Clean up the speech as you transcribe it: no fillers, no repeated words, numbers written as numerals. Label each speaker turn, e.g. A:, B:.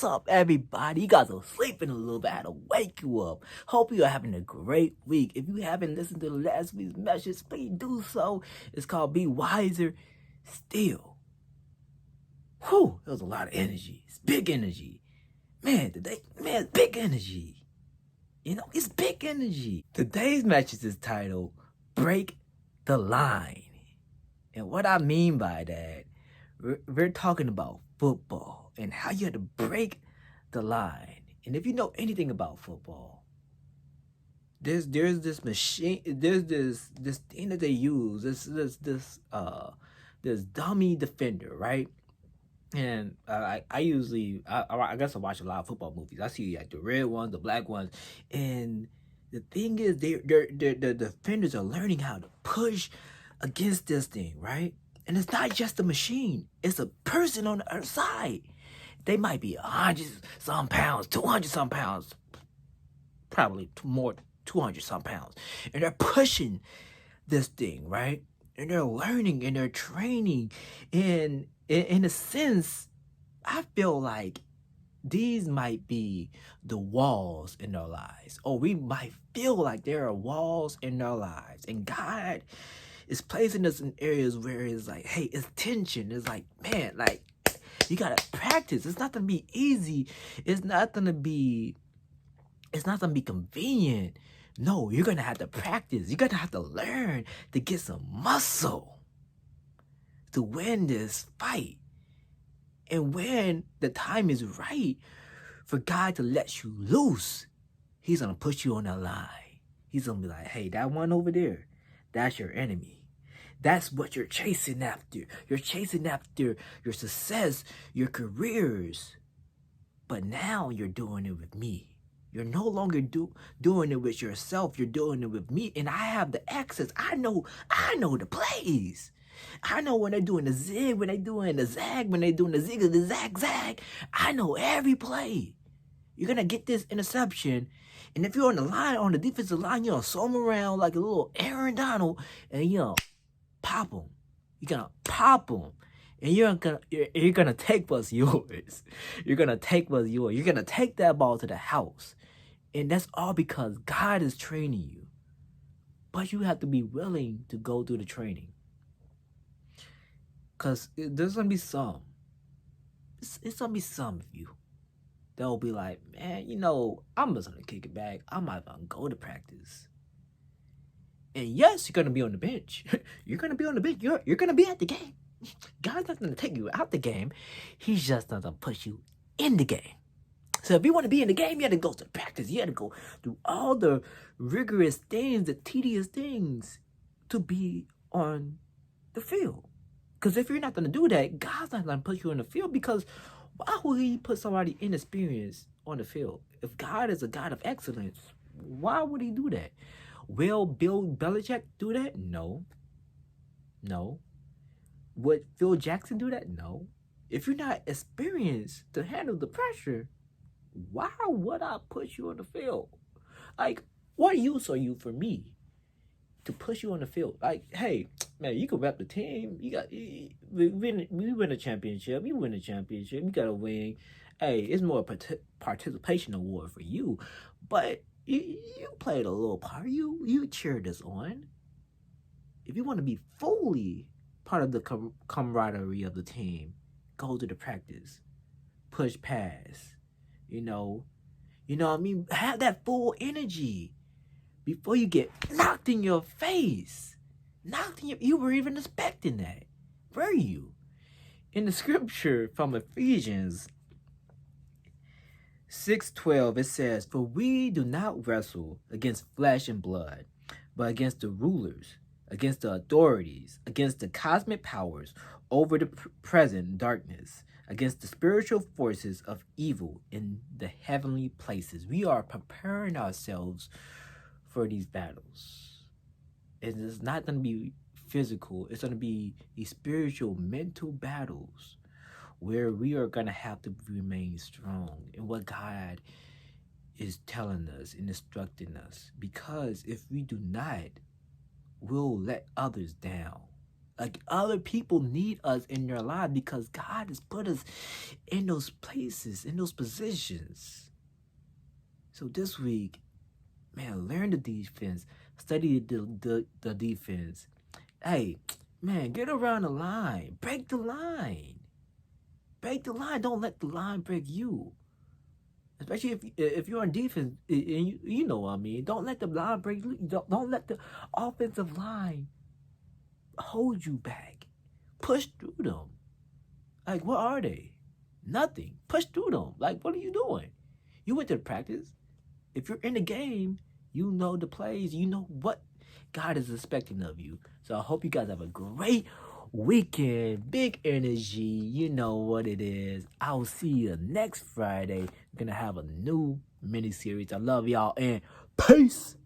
A: What's up, everybody? You guys are sleeping a little bit. I had to wake you up. Hope you are having a great week. If you haven't listened to last week's message, please do so. It's called Be Wiser Still. Whew, there was a lot of energy. It's big energy. Man, it's big energy. It's big energy. Today's message is titled Break the Line. And what I mean by that, we're talking about football and how you have to break the line. And if you know anything about football, there's this machine, there's this thing that they use, this dummy defender, right? And I guess I watch a lot of football movies. I see like the red ones, the black ones, and the thing is, the defenders are learning how to push against this thing, right? And it's not just a machine; it's a person on the other side. They might be 100-some pounds, 200-some pounds, probably more, 200-some pounds, and they're pushing this thing, right? And they're learning and they're training, and in a sense, I feel like these might be the walls in their lives, or we might feel like there are walls in their lives, and God is placing us in areas where it's like, hey, it's tension. It's like, man, like, you gotta practice. It's not gonna be easy. It's not gonna be convenient. No, you're gonna have to practice. You're gonna have to learn to get some muscle to win this fight. And when the time is right for God to let you loose, He's gonna put you on that line. He's gonna be like, hey, that one over there, that's your enemy. That's what you're chasing after. You're chasing after your success, your careers. But now you're doing it with me. You're no longer doing it with yourself. You're doing it with me. And I have the access. I know the plays. I know when they're doing the zig, when they're doing the zag, when they're doing the zig, the zag, zag. I know every play. You're going to get this interception. And if you're on the line, on the defensive line, you're going to throw them around like a little Aaron Donald. And pop them. You're gonna pop them, and you're gonna take what's yours. You're gonna take what's yours. You're gonna take that ball to the house, and that's all because God is training you. But you have to be willing to go through the training, cause there's gonna be some. It's gonna be some of you that'll be like, man, I'm just gonna kick it back. I'm not gonna go to practice. And yes, you're going to be on the bench. You're going to be on the bench. You're going to be at the game. God's not going to take you out the game. He's just not going to put you in the game. So if you want to be in the game, you have to go to the practice. You have to go through all the rigorous things, the tedious things to be on the field. Because if you're not going to do that, God's not going to put you on the field, because why would He put somebody inexperienced on the field? If God is a God of excellence, why would He do that? Will Bill Belichick do that? No. Would Phil Jackson do that? No. If you're not experienced to handle the pressure, why would I put you on the field? Like, what use are you for me to push you on the field? Like, hey, man, you can rep the team. We win a championship. You win a championship. You got to win. Hey, it's more a participation award for you, but you played a little part. You cheered us on. If you want to be fully part of the camaraderie of the team, go to the practice, push pass. What I mean? Have that full energy before you get knocked in your face. You were even expecting that, were you? In the scripture from Ephesians 6:12, it says, for we do not wrestle against flesh and blood, but against the rulers, against the authorities, against the cosmic powers over the present darkness, against the spiritual forces of evil in the heavenly places. We are preparing ourselves for these battles. It is not going to be physical. It's going to be these spiritual, mental battles, where we are going to have to remain strong in what God is telling us and instructing us. Because if we do not, we'll let others down. Like other people need us in their lives because God has put us in those places, in those positions. So this week, man, learn the defense, study the defense. Hey, man, get around the line, break the line, break the line. Don't let the line break you. Especially if you're on defense, and you know what I mean. Don't let the line break. Don't let the offensive line hold you back. Push through them. Like, what are they? Nothing. Push through them. Like, what are you doing? You went to practice. If you're in the game, you know the plays. You know what God is expecting of you. So I hope you guys have a great weekend. Big energy. You know what it is. I'll see you next Friday. We're going to have a new mini series. I love y'all and peace.